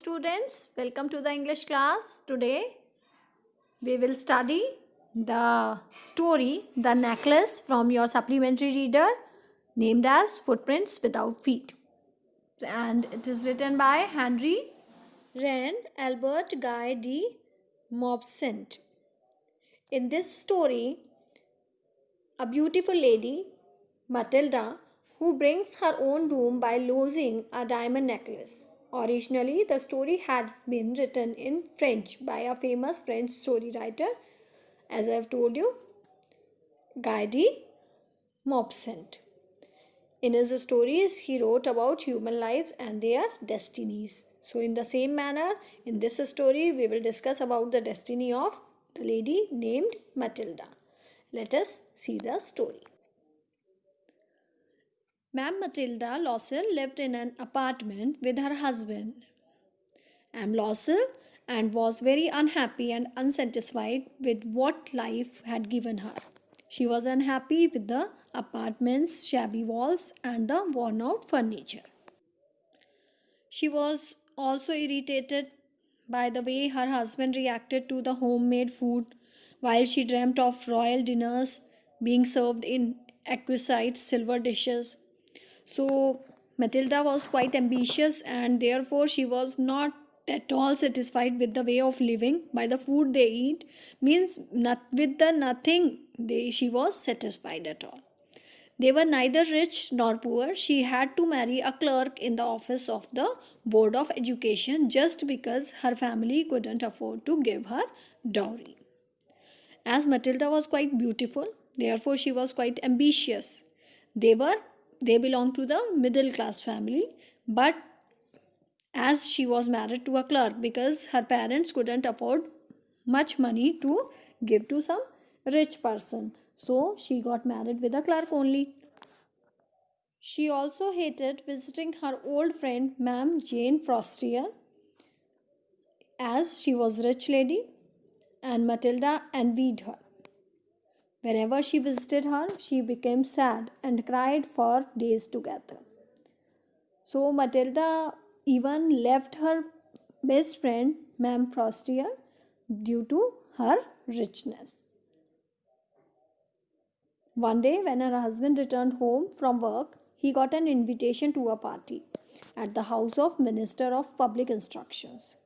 Students, welcome to the English class. Today we will study the story The Necklace from your supplementary reader named as Footprints Without Feet, and it is written by Henry Rand Albert Guy de Maupassant. In this story, a beautiful lady, Matilda, who brings her own room by losing a diamond necklace. Originally, the story had been written in French by a famous French story writer, as I have told you, Guy de Maupassant. In his stories, he wrote about human lives and their destinies. So, in the same manner, in this story, we will discuss about the destiny of the lady named Matilda. Let us see the story. Ma'am Matilda Lossell lived in an apartment with her husband, M. Lossell, and was very unhappy and unsatisfied with what life had given her. She was unhappy with the apartment's shabby walls and the worn out furniture. She was also irritated by the way her husband reacted to the homemade food while she dreamt of royal dinners being served in exquisite silver dishes. So Matilda was quite ambitious and therefore she was not at all satisfied with the way of living by the food they eat, means not with the nothing she was satisfied at all. They were neither rich nor poor. She had to marry a clerk in the office of the Board of Education just because her family couldn't afford to give her dowry. As Matilda was quite beautiful, therefore she was quite ambitious. They were they belonged to the middle class family, but as she was married to a clerk because her parents couldn't afford much money to give to some rich person, so she got married with a clerk only. She also hated visiting her old friend Ma'am Jane Frostier, as she was rich lady and Matilda envied her. Whenever she visited her, she became sad and cried for days together. So Matilda even left her best friend, Ma'am Frostier, due to her richness. One day, when her husband returned home from work, he got an invitation to a party at the house of Minister of Public Instructions.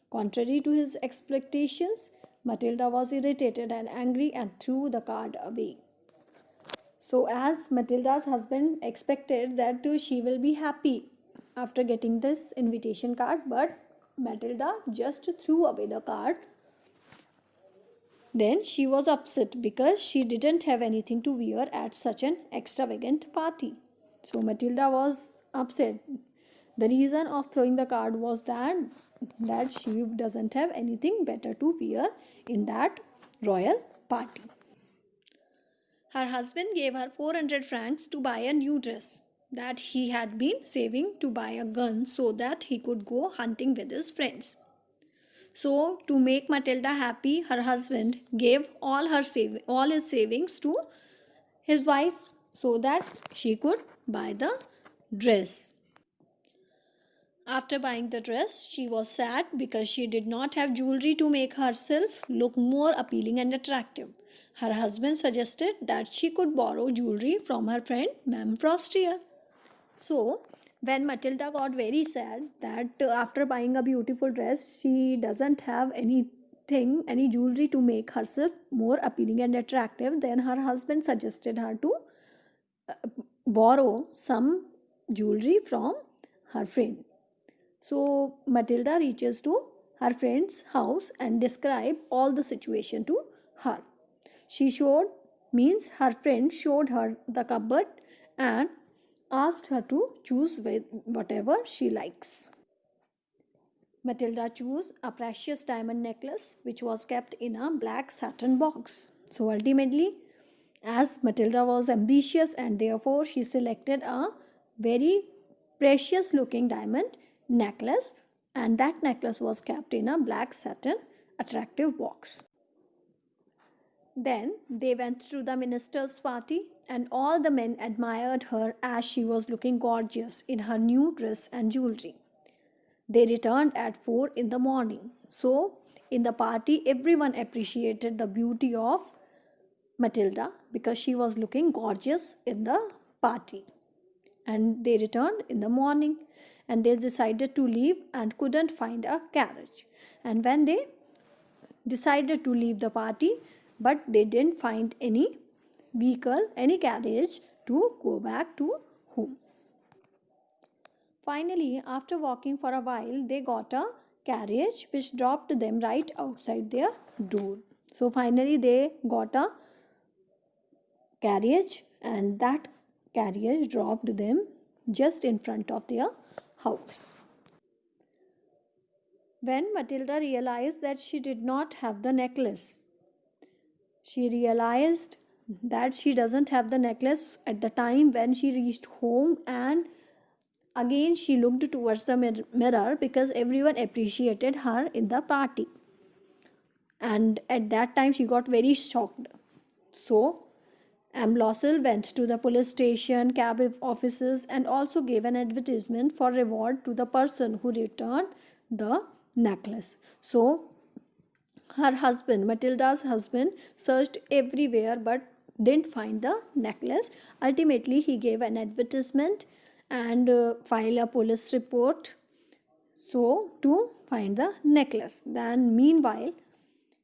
Contrary to his expectations, Matilda was irritated and angry and threw the card away. So, as Matilda's husband expected that she will be happy after getting this invitation card, but Matilda just threw away the card. Then she was upset because she didn't have anything to wear at such an extravagant party. So Matilda was upset. The reason of throwing the card was that she doesn't have anything better to wear in that royal party. Her husband gave her 400 francs to buy a new dress that he had been saving to buy a gun so that he could go hunting with his friends. So, to make Matilda happy, her husband gave all his savings to his wife so that she could buy the dress. After buying the dress, she was sad because she did not have jewelry to make herself look more appealing and attractive. Her husband suggested that she could borrow jewelry from her friend Ma'am Frostier. So, when Matilda got very sad that after buying a beautiful dress, she doesn't have any jewelry to make herself more appealing and attractive, then her husband suggested her to borrow some jewelry from her friend. So, Matilda reaches to her friend's house and describe all the situation to her. Her friend showed her the cupboard and asked her to choose whatever she likes. Matilda chose a precious diamond necklace which was kept in a black satin box. So ultimately, as Matilda was ambitious and therefore she selected a very precious looking diamond necklace, and that necklace was kept in a black satin attractive box. Then they went to the minister's party, and all the men admired her as she was looking gorgeous in her new dress and jewelry. They returned at 4 in the morning. So, in the party, everyone appreciated the beauty of Matilda because she was looking gorgeous in the party. And they returned in the morning and they decided to leave and couldn't find a carriage. And when they decided to leave the party, but they didn't find any vehicle, any carriage to go back to home. Finally, after walking for a while, they got a carriage which dropped them right outside their door. So finally, they got a carriage, and that carriage dropped them just in front of their house. When Matilda realized that she did not have the necklace, she realized that she doesn't have the necklace at the time when she reached home, and again she looked towards the mirror because everyone appreciated her in the party. And at that time she got very shocked. So Amblosel went to the police station, cab offices, and also gave an advertisement for reward to the person who returned the necklace. So her husband, Matilda's husband, searched everywhere but didn't find the necklace. Ultimately, he gave an advertisement and filed a police report so to find the necklace. Then meanwhile,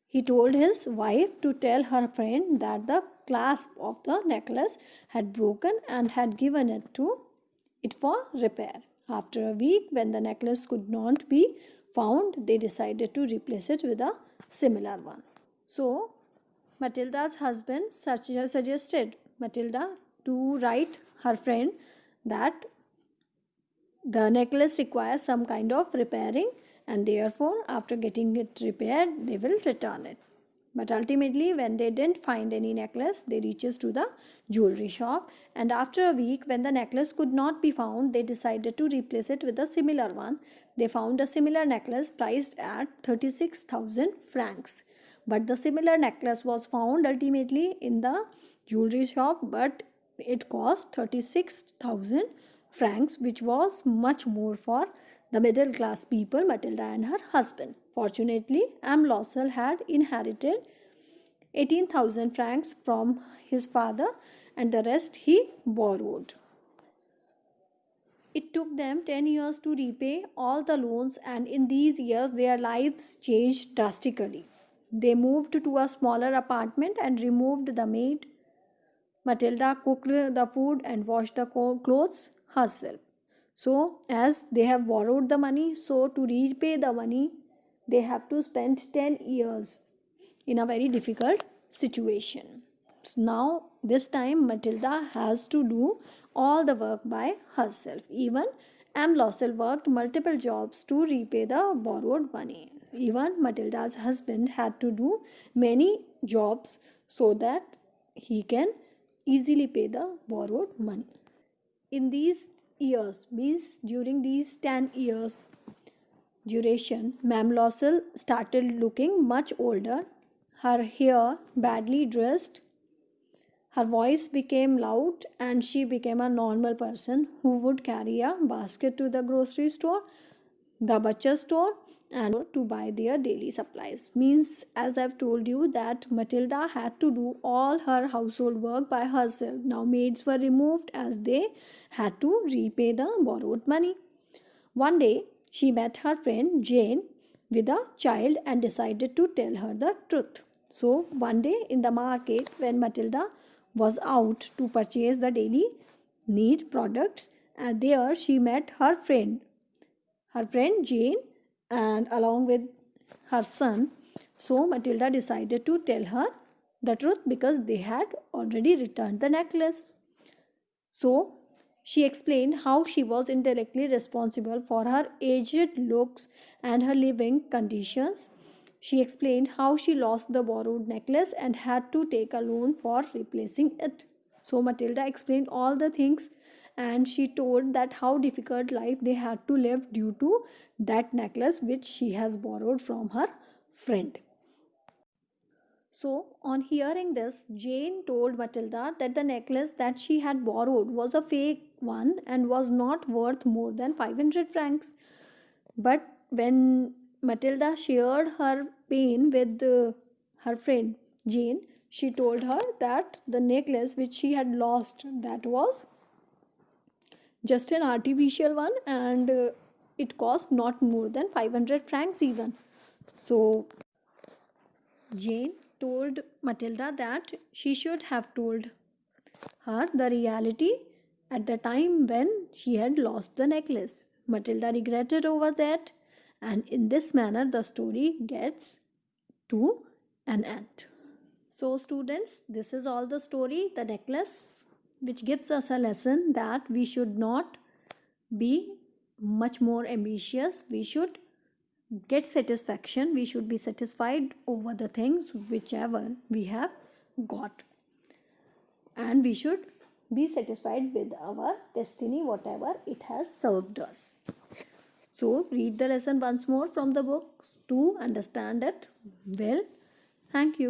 he told his wife to tell her friend that the clasp of the necklace had broken and had given it for repair. After a week, when the necklace could not be found, they decided to replace it with a similar one. So Matilda's husband suggested Matilda to write her friend that the necklace requires some kind of repairing, and therefore after getting it repaired they will return it. But ultimately, when they didn't find any necklace, they reached to the jewelry shop, and after a week when the necklace could not be found, they decided to replace it with a similar one. They found a similar necklace priced at 36,000 francs. But the similar necklace was found ultimately in the jewelry shop, but it cost 36,000 francs, which was much more for the middle class people, Matilda and her husband. Fortunately, Amblosel had inherited 18,000 francs from his father, and the rest he borrowed. It took them 10 years to repay all the loans, and in these years their lives changed drastically. They moved to a smaller apartment and removed the maid. Matilda cooked the food and washed the clothes herself. So, as they have borrowed the money, so to repay the money, they have to spend 10 years in a very difficult situation. So now, this time, Matilda has to do all the work by herself. Even Amblosel worked multiple jobs to repay the borrowed money. Even Matilda's husband had to do many jobs so that he can easily pay the borrowed money. In these years, means during these 10 years duration, Mamlosel started looking much older. Her hair badly dressed, her voice became loud, and she became a normal person who would carry a basket to the grocery store, the butcher store, and to buy their daily supplies. Means, as I've told you, that Matilda had to do all her household work by herself. Now maids were removed as they had to repay the borrowed money. One day she met her friend Jane with a child and decided to tell her the truth. So one day in the market, when Matilda was out to purchase the daily need products, and there she met her friend Jane, and along with her son. So Matilda decided to tell her the truth because they had already returned the necklace. So she explained how she was indirectly responsible for her aged looks and her living conditions. She explained how she lost the borrowed necklace and had to take a loan for replacing it. So Matilda explained all the things, and she told that how difficult life they had to live due to that necklace which she has borrowed from her friend. So, on hearing this, Jane told Matilda that the necklace that she had borrowed was a fake one and was not worth more than 500 francs. But when Matilda shared her pain with her friend Jane, she told her that the necklace which she had lost, that was just an artificial one, and it cost not more than 500 francs even. So Jane told Matilda that she should have told her the reality at the time when she had lost the necklace. Matilda regretted over that, and in this manner, the story gets to an end. So, students, this is all the story, the necklace, which gives us a lesson that we should not be much more ambitious. We should get satisfaction. We should be satisfied over the things whichever we have got, and we should be satisfied with our destiny, whatever it has served us. So, read the lesson once more from the books to understand it well. Thank you.